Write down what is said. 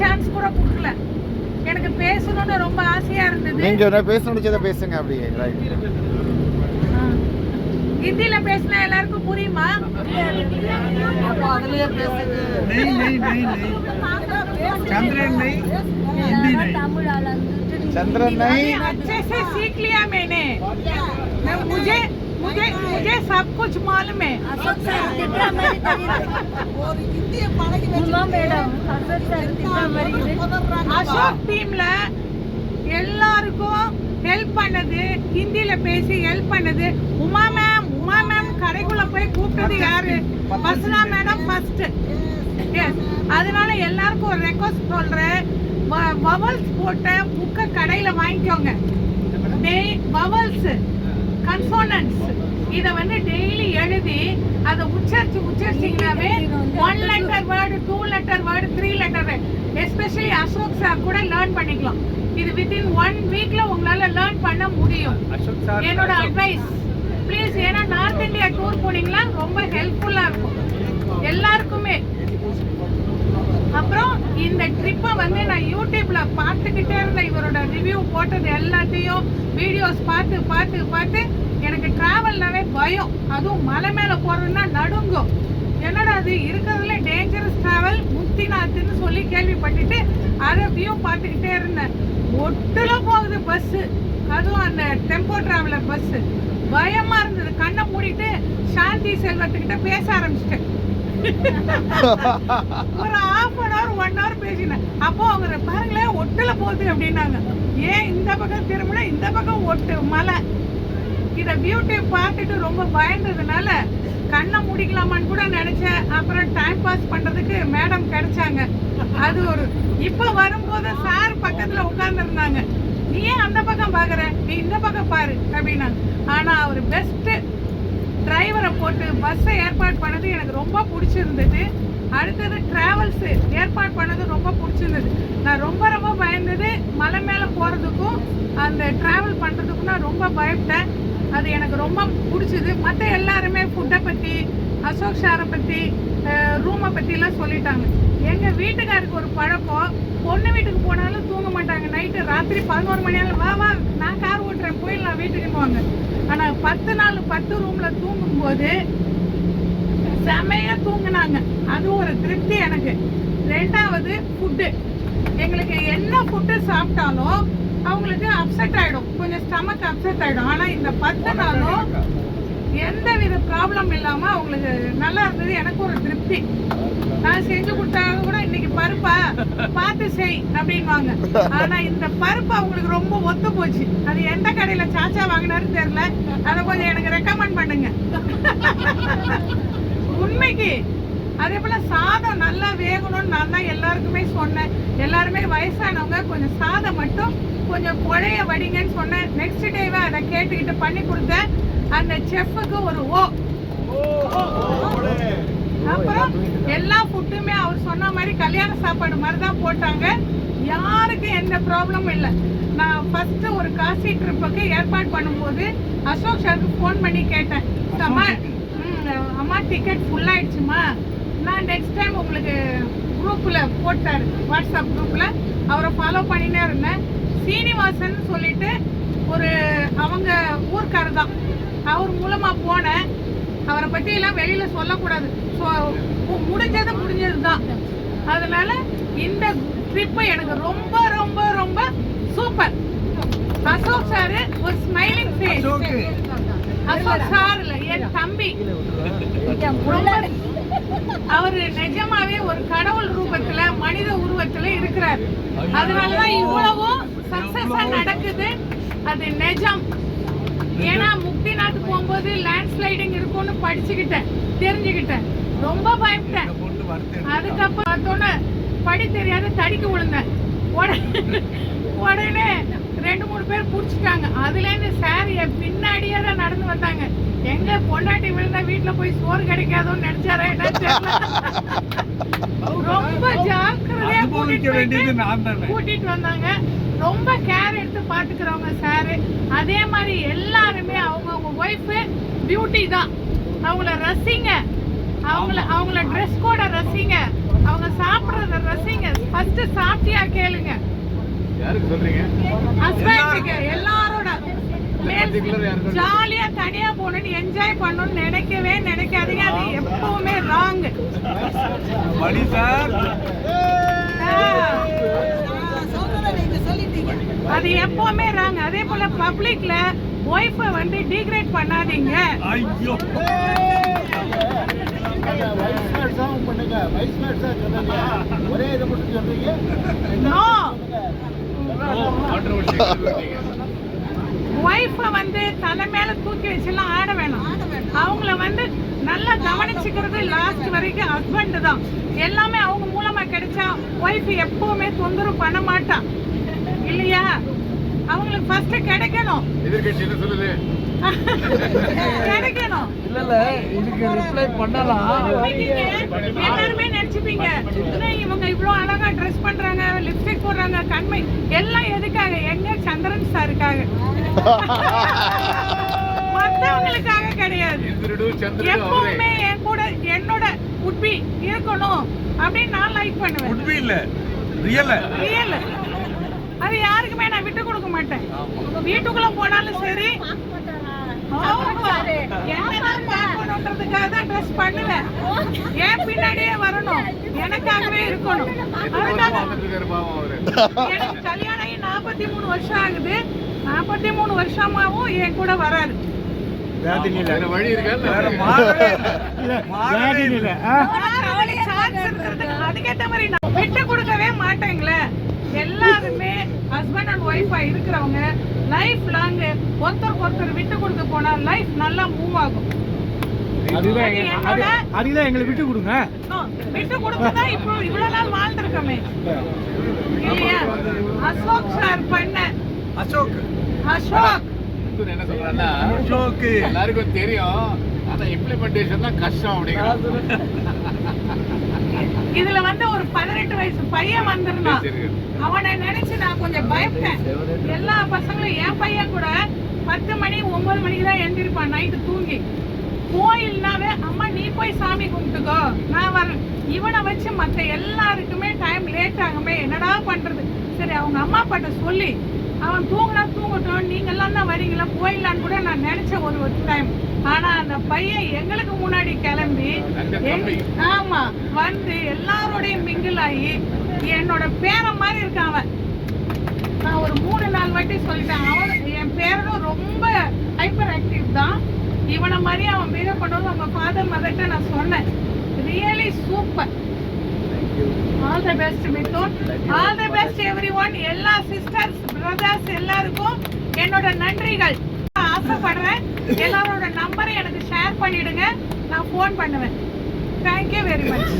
Chance கூட கொடுக்கல. எனக்கு பேசணும்னு ரொம்ப ஆசையா இருந்தது. நீங்க என்ன பேசணும்னு பேசுங்க அப்படியே. ரைட். ஹிந்தில பேசினா எல்லாருக்கும் புரியுமா? அப்போ அதுலயே பேசுங்க. नहीं नहीं नहीं नहीं चंद्रन नहीं हिंदी नहीं चंद्रन नहीं अच्छे से सीख लिया मैंने. मुझे मुझे मुझे सब कुछ मालूम है. ஒரு ஹிந்தியை பழகி அசோக் டீம்ல எல்லாருக்கும் ஹெல்ப் பண்ணது, ஹிந்தில பேசி ஹெல்ப் பண்ணது உமா மேம் கடைக்குள்ள போய் கூப்பிட்டது யாரு? வசனா மேடம் ஃபர்ஸ்ட். எஸ், அதனால எல்லாருக்கும் ஒரு ரெக்வஸ்ட் சொல்றேன், வவல்ஸ் போட்ட புக்க கடையில வாங்கிக்கோங்க. வவல்ஸ் கன்சோனன்ட்ஸ் இத டெய்லி எழுதி அதை உச்சரிச்சீங்கன்னாவே 1 letter word, 2 letter word, 3 letter, especially Ashok sir கூட லேர்ன் பண்ணிக்கலாம். இது வித்தின் 1 வீக்ல உங்களால லேர்ன் பண்ண முடியும். என்னோட அட்வைஸ் ப்ளீஸ். ஏன்னா நார்த் இந்தியா டூர் போனீங்களா ரொம்ப ஹெல்ப்ஃபுல்லா இருக்கும் எல்லாருக்குமே. அப்புறம் இந்த ட்ரிப்பை நான் யூடியூப்ல பார்த்துக்கிட்டே இருந்தேன். இவரோட ரிவ்யூ போட்டது எல்லாத்தையும் வீடியோஸ் பார்த்து பார்த்து பார்த்து எனக்கு டிராவல்னாவே பயம். அதுவும் மலை மேலே போறதுன்னா நடுங்கும். என்னடா அது இருக்கிறதுல டேஞ்சரஸ் டிராவல் முக்திநாத்னு சொல்லி கேள்விப்பட்டுட்டு அதை வியூ பார்த்துக்கிட்டே இருந்தேன். ஒட்டுல போகுது பஸ், அதுவும் அந்த டெம்போ டிராவலர் பஸ். பயமா இருந்தது. கண்ணை மூடிட்டு சாந்தி செல்வத்துக்கிட்ட பேச ஆரம்பிச்சிட்டேன். ஒரு 1/2 hour 1 hour பேசினேன். அப்போ அவங்க பாருங்களேன் ஒட்டுல போகுது அப்படின்னாங்க. ஏன் இந்த பக்கம் திரும்பினா இந்த பக்கம் ஒட்டு மலை. இதை பியூட்டி பார்த்துட்டு ரொம்ப பயந்ததுனால கண்ணை முடிக்கலாமான்னு கூட நினைச்சேன். அப்புறம் டைம் பாஸ் பண்றதுக்கு மேடம் கிடைச்சாங்க. அது ஒரு இப்ப வரும்போது சார் பக்கத்துல உட்கார்ந்து இருந்தாங்க. நீ ஏன் அந்த பக்கம் பாக்குற, நீ இந்த பக்கம் பாரு அப்படின்னாங்க. ஆனா அவர் பெஸ்ட் டிரைவரை போட்டு பஸ்ஸை ஏற்பாடு பண்ணது எனக்கு ரொம்ப பிடிச்சிருந்தது. அடுத்தது டிராவல்ஸ் ஏற்பாடு பண்ணது ரொம்ப பிடிச்சிருந்தது. நான் ரொம்ப பயந்தது மலை மேலே போகிறதுக்கும் அந்த ட்ராவல் பண்ணுறதுக்கும் நான் ரொம்ப பயப்பட்டேன். அது எனக்கு ரொம்ப பிடிச்சது. மற்ற எல்லாருமே ஃபுட்டை பற்றி, அசோக் சாரை பற்றி, ரூமை பற்றிலாம் சொல்லிட்டாங்க. எங்கள் வீட்டுக்காருக்கு ஒரு பழக்கம், பொண்ணு வீட்டுக்கு போனாலும் தூங்க மாட்டாங்க. நைட்டு ராத்திரி 11 மணி ஆனாலும் வா நான் கார் ஓட்டுறேன் போயிடலாம் வீட்டுக்குன்னுவாங்க. ஆனால் 10 நாள் 10 ரூமில் தூங்கும்போது செமையாக தூங்கினாங்க. அது ஒரு திருப்தி எனக்கு. 2வது ஃபுட்டு. எங்களுக்கு என்ன ஃபுட்டு சாப்பிட்டாலும் அவங்களுக்கு அப்செட் ஆகிடும், கொஞ்சம் ஸ்டமக் அப்செட் ஆகிடும். ஆனால் இந்த 10 நாளும் எந்த வித ப்ராப்ளம் இல்லாமல் அவங்களுக்கு நல்லா இருந்தது. எனக்கு ஒரு திருப்தி. நான் செஞ்சு கொடுத்தாங்க கூட இன்னைக்கு பருப்பா பார்த்து செய் அப்படின்வாங்க. ஆனா இந்த பருப்பு அவங்களுக்கு ரொம்ப ஒத்து போச்சு. அது எந்த கடையில சாச்சா வாங்கினாருன்னு தெரியல. அதை கொஞ்சம் எனக்கு ரெக்கமெண்ட் பண்ணுங்க. உண்மைக்கு அதே போல சாதம் நல்லா வேகணும்னு நான் தான் எல்லாருக்குமே சொன்னேன். எல்லாருமே வயசானவங்க கொஞ்சம் சாதம் மட்டும் கொஞ்சம் குழைய வடிங்கன்னு சொன்னேன். நெக்ஸ்ட் டேவே அதை கேட்டுக்கிட்டு பண்ணி கொடுத்தேன். அந்த செஃப்புக்கு ஒரு அப்புறம் எல்லா ஃபுட்டுமே அவர் சொன்ன மாதிரி கல்யாண சாப்பாடு மாதிரி தான் போட்டாங்க. யாருக்கும் எந்த ப்ராப்ளமும் இல்லை. நான் ஃபர்ஸ்ட் ஒரு காசி ட்ரிப்புக்கு ஏற்பாடு பண்ணும்போது அசோக் சாருக்கு ஃபோன் பண்ணி கேட்டேன், அம்மா டிக்கெட் ஃபுல் ஆயிடுச்சுமா, நான் நெக்ஸ்ட் டைம் உங்களுக்கு குரூப்பில் போட்டார், வாட்ஸ்அப் குரூப்பில் அவரை ஃபாலோ பண்ணினே இருந்தேன். சீனிவாசன் சொல்லிட்டு ஒரு அவங்க ஊர்க்காரர் தான், அவர் மூலமாக போனேன். அவரை பற்றி எல்லாம் வெளியில் சொல்லக்கூடாது, ஸோ முடிஞ்சது தான். அதனால இந்த ட்ரிப்பு எனக்கு ரொம்ப ரொம்ப ரொம்ப சூப்பர். அசோக் சார் ஒரு ஸ்மைலிங் ஃபேஸ். அசோக் சார் இல்லை, என் தம்பி. அவரு நிஜமாவே ஒரு கடவுள் ரூபத்துல மனித உருவத்துல இருக்கிறார். அதனாலதான் இவ்வளவும் சக்சஸா நடக்குது. அது நிஜம். ஏன்னா முக்திநாத் போகும்போது லேண்ட்ஸ்லைடிங் இருக்கும்னு படிச்சுக்கிட்டேன், தெரிஞ்சுக்கிட்டேன். ரொம்ப பயப்பட்டேன். அதுக்கப்புறம் பார்த்தோன்னே படி தெரியாத தடிக்கு விழுந்தேன். உடனே 2-3 பேர் பிடிச்சிட்டாங்க. அதுலேருந்து சார் என் பின்னாடியே தான் நடந்து வந்தாங்க. எங்க பொண்டாட்டி விழுந்தா வீட்டுல போய் சோறு கிடைக்காதோன்னு நினைச்சாரா என்ன தெரியல. ரொம்ப ஜாக்கிரதையா கூட்டிட்டு வந்தாங்க. ரொம்ப கேர் எடுத்து பாத்துக்கிறவங்க சாரு. அதே மாதிரி எல்லாருமே அவங்க ஒய்ஃப் பியூட்டி தான். அவங்கள ரசிங்க, அவங்கள ட்ரெஸ் கோட ரசிங்க. அவங்க சாப்பிடுறத ரசிங்க. ஃபர்ஸ்ட் சாப்பிட்டியா கேளுங்க. யாருக்கு சொல்றீங்க? ஹஸ்பண்டுக்கு எல்லாரோட Particular யாருக்கு? ஜாலியா தனியா போகணும்னு என்ஜாய் பண்ணணும்னு நினைக்கவே நினைக்காதீங்க. அது எப்பவுமே ராங். மணி சார் சொல்றத நீங்க சொல்லிட்டீங்க. அது எப்பவுமே ராங். அதே போல பப்ளிக்ல ஒய்ஃபை வந்து டிகிரேட் பண்ணாதீங்க. ஐயோ ஒரே இதை மட்டும் சொல்றீங்க. நோ, Controversy சொல்றீங்க. ஒய்ஃபை வந்து தலை மேல தூக்கி வச்சுலாம் ஆட வேணாம். அவங்கள வந்து நல்லா கவனிச்சுக்கிறது லாஸ்ட் வரைக்கும் ஹஸ்பண்ட் தான். எல்லாமே அவங்க மூலமா கிடைச்சா ஒய்ஃப் எப்பவுமே தொந்தரவு பண்ண மாட்டா இல்லையா? அவங்களுக்கு ஃபர்ஸ்ட் கிடைக்கணும். எதிர்க்கட்சி என்ன சொல்லுது? கிடைக்கணும். இல்ல இல்ல இதுக்கு ரிப்ளை பண்ணலாம். நீங்க எல்லாருமே நினைச்சுப்பீங்க, என்ன இவங்க இவ்ளோ அழகா ட்ரெஸ் பண்றாங்க, லிப்ஸ்டிக் போடுறாங்க, கண்மை எல்லாம் எதுக்காக? எங்க சந்திரன் சாருக்காக, மத்தவங்களுக்காக கிடையாது. இந்திரடு சந்திரடு அவரே. எப்பவுமே என் கூட என்னோட உட்பி இருக்கணும் அப்படின்னு நான் லைக் பண்ணுவேன். உண்மை இல்ல ரியல் ரியல். அது யாருக்குமே நான் விட்டு கொடுக்க மாட்டேன். வீட்டுக்குள்ள போனாலும் சரி, என்னதான் பார்க்கணுன்றதுக்காக தான் ட்ரெஸ் பண்ணுவேன். ஏன் பின்னாடியே வரணும், எனக்காகவே இருக்கணும். அதுக்காக இருக்காரு பாவம் அவரு. எனக்கு கல்யாணம் ஆகி 43 வருஷம் ஆகுது. 43 வருஷமாவும் என் கூட வராது. வேற வழி இருக்கா? வேற மாறவே இல்ல. சான்ஸ் இருக்கிறதுக்கு அதுக்கேற்ற மாதிரி நான் விட்டு கொடுக்கவே மாட்டேங்களே. எல்லாருமே ஹஸ்பண்ட் அண்ட் ஒய்ஃபா இருக்கிறவங்க லைஃப் லாங் ஒருத்தருக்கு ஒருத்தர் விட்டு கொடுத்து போனா லைஃப் நல்லா மூவ் ஆகும். அதுதான் எங்களை விட்டு கொடுங்க. விட்டு கொடுத்துதான் இப்போ இவ்வளவு நாள் வாழ்ந்திருக்கோமே இல்லையா? அசோக் சார் பண்ண அசோக் இந்து என்ன சொல்றான்னா, அசோக் எல்லாருக்கும் தெரியும், ஆனா இம்ப்ளிமெண்டேஷன் தான் கஷ்டம் அப்படிங்கிறாங்க. இதுல வந்து ஒரு 18 வயசு பையன் வந்திருந்தான். அவனை நினைச்சு நான் கொஞ்சம் பயப்பட்டேன். எல்லா பசங்களும் என் பையன் கூட 10 மணி 9 மணிக்கு தான் எழுந்திருப்பான் நைட்டு தூங்கி. கோயில்னாவே அம்மா நீ போய் சாமி கும்பிட்டுக்கோ நான் வரேன். இவனை வச்சு மற்ற எல்லாருக்குமே டைம் லேட் ஆகுமே, என்னடா பண்றது? சரி அவங்க அம்மா அப்பாட்ட சொல்லி அவன் தூங்கினா தூங்கட்டும், நீங்க எல்லாம் தான் வரீங்களா போயிடலான்னு கூட நான் நினைச்சேன் ஒரு டைம். ஆனா அந்த பையன் எங்களுக்கு முன்னாடி கிளம்பி ஆமா வந்து எல்லாரோடையும் மிங்கிள் ஆகி என்னோட பேரன் மாதிரி இருக்கான் அவன். நான் ஒரு 3-4 வாட்டி சொல்லிட்டேன். அவன் என் பேரனும் ரொம்ப ஹைப்பர் ஆக்டிவ் தான். இவனை மாதிரி அவன் பிஹேவ் பண்ணும்போது அவங்க ஃபாதர் மதர்கிட்ட நான் சொன்னேன். Really super. All the best Mithun. All the best everyone. எல்லா சிஸ்டர்ஸ் பிரதர்ஸ் எல்லாருக்கும் என்னோட நன்றிகள். ஆசைப்படுறேன் எல்லாரோட நம்பரை எனக்கு ஷேர் பண்ணிடுங்க, நான் ஃபோன் பண்ணுவேன். Thank you very much.